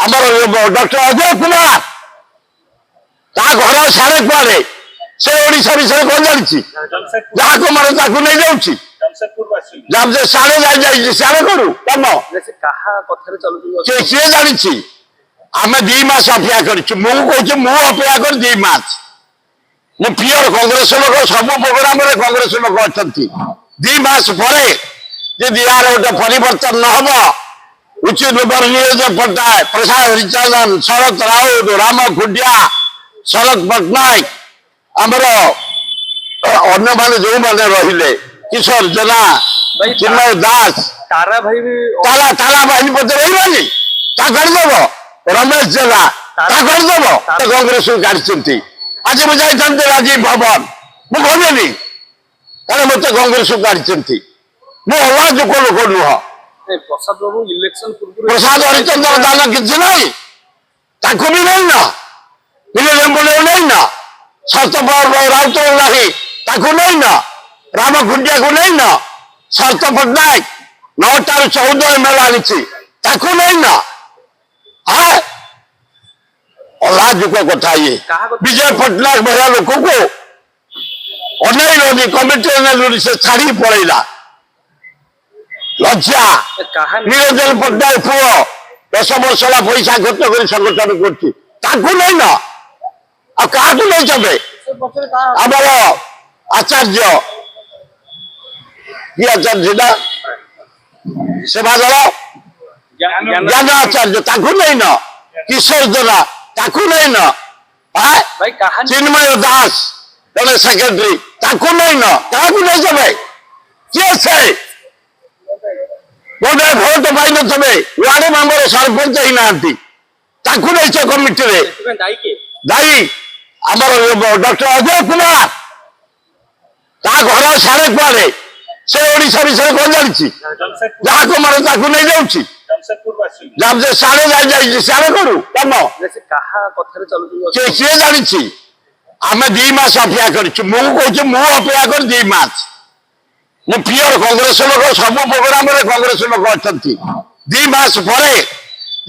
आमर डॉक्टर अजय कुमार घर साढ़े कुआड़े से ओडिशा विषय कौन जानी जहाँ को मारे ताकू नहीं जाऊँगी जब से साढ़े जाए साढ़े करू कम किए जानी आम 2 मास अपेक्षा करपेक्षा कर 2 मास मु प्रियर कांग्रेस लोक सब प्रोग्राम कांग्रेस लोक अच्छा 2 मास पर यार गोटे परिवर्तन न हम उचित नीरज पट्टनायक प्रसाद हरिचंदन शरद राउत राम खुंटिया शरद पट्टनायक आमर अन्य मान जो मैंने रहिले किशोर जेना चिन्मय दास तारा भाई भी तारा बाहिनी पद रही करदेव रमेश जेना करदेव कांग्रेस को गाड़ी आज मुझे राजीव भवन मुझे कहनी कहे मत कांग्रेस को गाड़ी मुझे लोक नुह प्रसाद बाबू इलेक्शन प्रसाद हरिचंदन दान कि भी नहीं ना नहीं ना शरद राउत नहीं ना राम खुंटिया को नहीं ना शरद पट्टनायक 9 ରୁ 14 मेला आनी नहीं ना हाँ अलाजुक कथा ये विजय पट्टनायक भैया लोक को अनैल कमिटी से छाड़ी पड़ेगा लज्जा निरंजन पट्टनायक पुओ 10 वर्ष पैसा खर्च कर संगठन कर नहीं ना आ क्या नहीं चबे आमर आचार्य कि आचार्य सेवादल ज्ञान आचार्य नहीं ना किशोर जेना नहीं ना चिन्मय दास जड़े सेक्रेटरी नहीं ना क्या नहीं चबे किए से गोटे भोट पाई थे वार्ड मेंबर सरपंच ही ना नहीं कमिटी दायी आमर डॉक्टर अजय कुमार घर साढ़े कुआड़े से ओडिशा विषय कौन जानी जहाँ को मारे ताकू नहीं जाऊँगी जब से साढ़े जाए साढ़े करू कम किए जानी आम 2 मास अपेक्षा करपेक्षा कर 2 मास मु प्रियर कांग्रेस लोक सब प्रोग्राम कांग्रेस लोक अच्छा 2 मास पर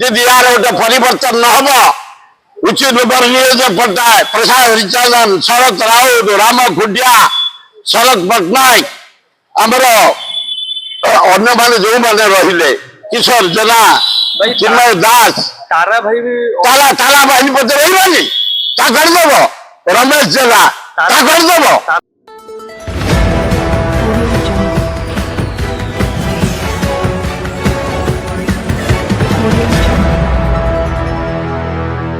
यार गोटे परिवर्तन न हम उचित नीरज पट्टनायक प्रसाद हरिचंदन शरद राउत राम खुंटिया शरद पट्टनायक आमर अन्य मान जो मैंने रहिले किशोर जेना चिन्मय दास तारा भाई भी तारा बाहिनी पद रही करदेव रमेश जेना करदेव